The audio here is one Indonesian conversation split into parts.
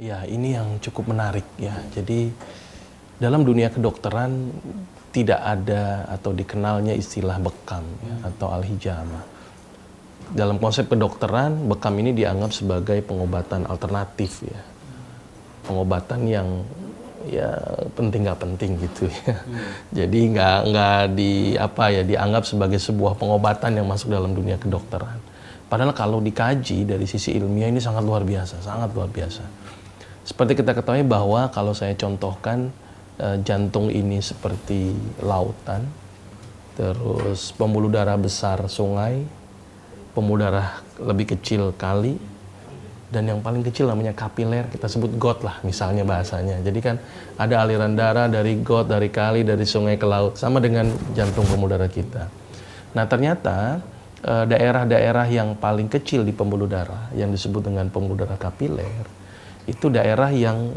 Ya, ini yang cukup menarik ya. Jadi dalam dunia kedokteran tidak ada atau dikenalnya istilah bekam ya, atau al-hijamah. Dalam konsep kedokteran, bekam ini dianggap sebagai pengobatan alternatif ya. Pengobatan yang ya penting nggak penting gitu ya. Jadi nggak dianggap sebagai sebuah pengobatan yang masuk dalam dunia kedokteran. Padahal kalau dikaji dari sisi ilmiah ini sangat luar biasa, sangat luar biasa. Seperti kita ketahui bahwa kalau saya contohkan jantung ini seperti lautan, terus pembuluh darah besar sungai, pembuluh darah lebih kecil kali, dan yang paling kecil namanya kapiler, kita sebut got lah misalnya bahasanya. Jadi kan ada aliran darah dari got, dari kali, dari sungai ke laut, sama dengan jantung pembuluh darah kita. Nah ternyata daerah-daerah yang paling kecil di pembuluh darah, yang disebut dengan pembuluh darah kapiler, itu daerah yang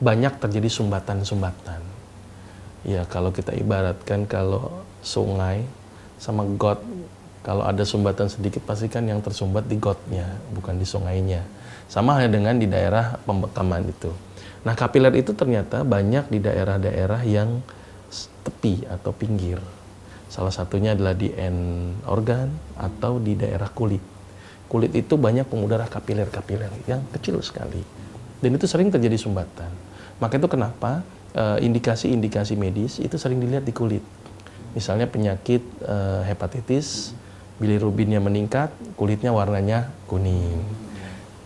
banyak terjadi sumbatan-sumbatan. Ya kalau kita ibaratkan kalau sungai sama got, kalau ada sumbatan sedikit pastikan yang tersumbat di gotnya, bukan di sungainya. Sama halnya dengan di daerah pembekaman itu. Nah kapiler itu ternyata banyak di daerah-daerah yang tepi atau pinggir. Salah satunya adalah di end organ atau di daerah kulit. Kulit itu banyak pembuluh darah kapiler-kapiler yang kecil sekali. Dan itu sering terjadi sumbatan. Maka itu kenapa indikasi-indikasi medis itu sering dilihat di kulit. Misalnya penyakit hepatitis, bilirubinnya meningkat, kulitnya warnanya kuning.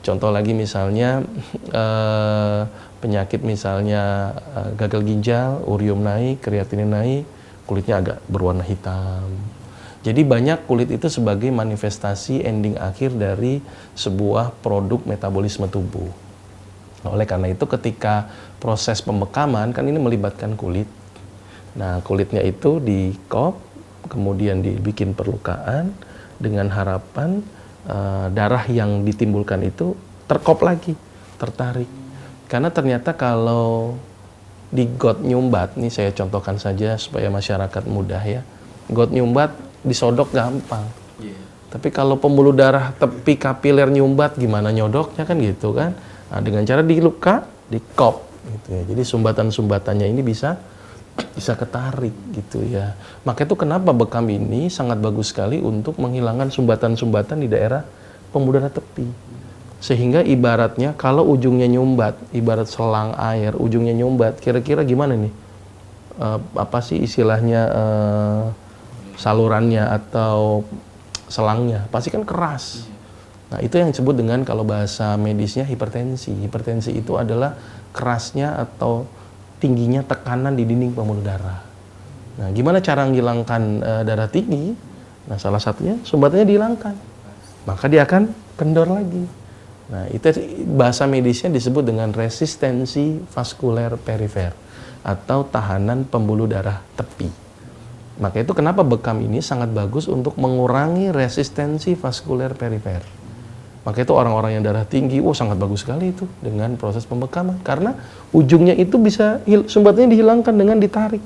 Contoh lagi misalnya penyakit misalnya gagal ginjal, urium naik, kreatinin naik, kulitnya agak berwarna hitam. Jadi banyak kulit itu sebagai manifestasi ending akhir dari sebuah produk metabolisme tubuh. Oleh karena itu ketika proses pembekaman kan ini melibatkan kulit. Nah kulitnya itu dikop, kemudian dibikin perlukaan dengan harapan darah yang ditimbulkan itu terkop lagi, tertarik. Karena ternyata kalau di got nyumbat, nih saya contohkan saja supaya masyarakat mudah ya. Got nyumbat disodok gampang. Tapi kalau pembuluh darah tepi kapiler nyumbat gimana nyodoknya kan gitu kan. Nah, dengan cara diluka, dikop gitu ya. Jadi sumbatan-sumbatannya ini bisa ketarik gitu ya. Maka itu kenapa bekam ini sangat bagus sekali untuk menghilangkan sumbatan-sumbatan di daerah pembuluh darah tepi. Sehingga ibaratnya kalau ujungnya nyumbat, ibarat selang air, ujungnya nyumbat, kira-kira gimana nih? Apa sih istilahnya salurannya atau selangnya? Pasti kan keras. Nah, itu yang disebut dengan kalau bahasa medisnya hipertensi. Hipertensi itu adalah kerasnya atau tingginya tekanan di dinding pembuluh darah. Nah, gimana cara menghilangkan darah tinggi? Nah, salah satunya sumbatannya dihilangkan. Maka dia akan kendor lagi. Nah, itu bahasa medisnya disebut dengan resistensi vaskuler perifer atau tahanan pembuluh darah tepi. Maka itu kenapa bekam ini sangat bagus untuk mengurangi resistensi vaskuler perifer. Maka itu orang-orang yang darah tinggi, sangat bagus sekali itu dengan proses pembekaman. Karena ujungnya itu bisa, sumbatannya dihilangkan dengan ditarik.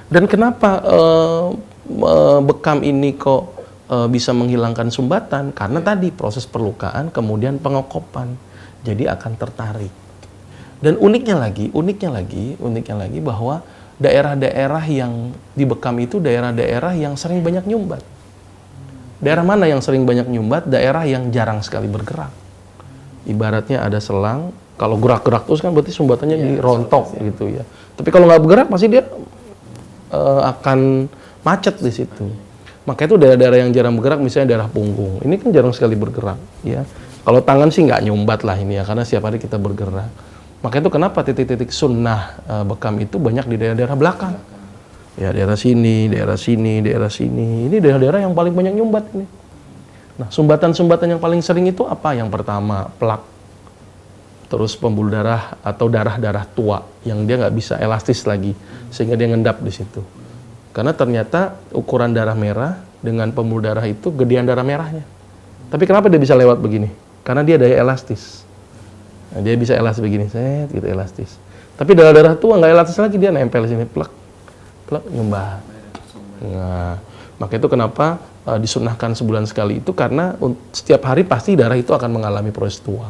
Dan kenapa bekam ini kok bisa menghilangkan sumbatan? Karena tadi proses perlukaan, kemudian pengokopan. Jadi akan tertarik. Dan uniknya lagi bahwa daerah-daerah yang dibekam itu daerah-daerah yang sering banyak nyumbat. Daerah mana yang sering banyak nyumbat? Daerah yang jarang sekali bergerak. Ibaratnya ada selang, kalau gerak-gerak terus kan berarti sumbatannya dirontok gitu ya. Tapi kalau nggak bergerak pasti dia akan macet di situ. Maka itu daerah-daerah yang jarang bergerak, misalnya daerah punggung. Ini kan jarang sekali bergerak ya. Kalau tangan sih nggak nyumbat lah ini ya, karena setiap hari kita bergerak. Maka itu kenapa titik-titik sunnah bekam itu banyak di daerah-daerah belakang. Ya daerah sini, daerah sini, daerah sini. Ini daerah-daerah yang paling banyak nyumbat ini. Nah sumbatan-sumbatan yang paling sering itu apa? Yang pertama plak. Terus pembuluh darah atau darah-darah tua yang dia nggak bisa elastis lagi. Sehingga dia ngendap di situ. Karena ternyata ukuran darah merah dengan pembuluh darah itu gedean darah merahnya. Tapi kenapa dia bisa lewat begini? Karena dia daya elastis. Nah, dia bisa elastis begini, gitu elastis. Tapi darah-darah tua nggak elastis lagi, dia nempel di sini, plek, nyumbat. Nah, maka itu kenapa disunahkan sebulan sekali itu karena setiap hari pasti darah itu akan mengalami proses tua.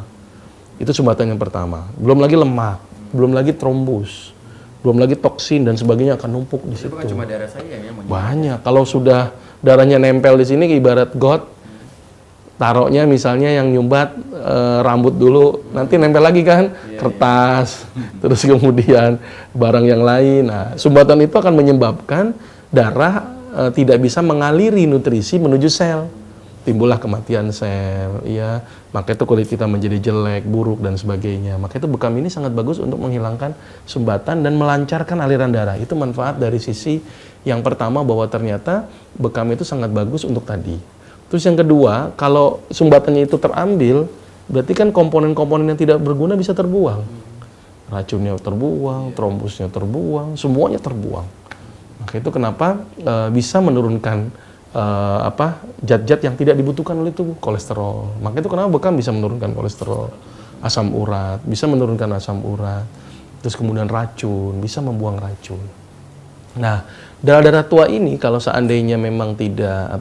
Itu sumbatan yang pertama. Belum lagi lemak, belum lagi trombus, belum lagi toksin dan sebagainya akan numpuk di situ. Itu bukan cuma darah saya yang Banyak. Kalau sudah darahnya nempel di sini ibarat got, taruhnya misalnya yang nyumbat rambut dulu, nanti nempel lagi kan, kertas, terus kemudian barang yang lain. Nah, sumbatan itu akan menyebabkan darah tidak bisa mengaliri nutrisi menuju sel. Timbullah kematian sel, ya. Maka itu kulit kita menjadi jelek, buruk dan sebagainya. Maka itu bekam ini sangat bagus untuk menghilangkan sumbatan dan melancarkan aliran darah. Itu manfaat dari sisi yang pertama bahwa ternyata bekam itu sangat bagus untuk tadi. Terus yang kedua, kalau sumbatannya itu terambil, berarti kan komponen-komponen yang tidak berguna bisa terbuang. Racunnya terbuang, trombusnya terbuang, semuanya terbuang. Maka itu kenapa bisa menurunkan zat-zat yang tidak dibutuhkan oleh tubuh, kolesterol. Maka itu kenapa bekam bisa menurunkan kolesterol, asam urat, bisa menurunkan asam urat, terus kemudian racun, bisa membuang racun. Nah, darah-darah tua ini kalau seandainya memang tidak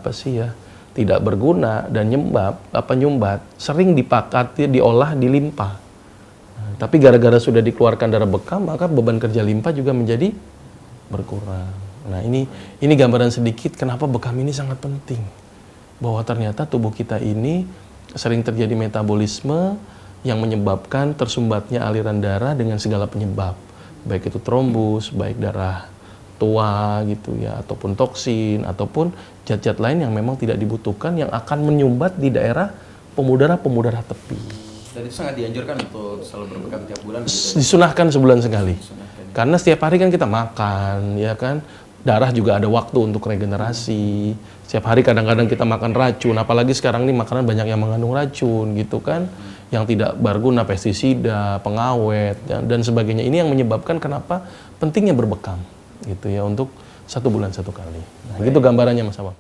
tidak berguna dan nyumbat, sering diolah di limpa. Nah, tapi gara-gara sudah dikeluarkan darah bekam, maka beban kerja limpa juga menjadi berkurang. Nah, ini gambaran sedikit kenapa bekam ini sangat penting. Bahwa ternyata tubuh kita ini sering terjadi metabolisme yang menyebabkan tersumbatnya aliran darah dengan segala penyebab. Baik itu trombus, baik darah tua gitu ya, ataupun toksin, ataupun zat-zat lain yang memang tidak dibutuhkan yang akan menyumbat di daerah pemudara-pemudara tepi. Dan itu sangat dianjurkan untuk selalu berbekam tiap bulan gitu. Disunahkan sebulan sekali. Karena setiap hari kan kita makan, ya kan? Darah juga ada waktu untuk regenerasi. Setiap hari kadang-kadang kita makan racun, apalagi sekarang ini makanan banyak yang mengandung racun gitu kan, yang tidak berguna, pestisida, pengawet dan sebagainya. Ini yang menyebabkan kenapa pentingnya berbekam gitu ya untuk 1 bulan 1 kali. Nah, gitu gambarannya Mas Awam.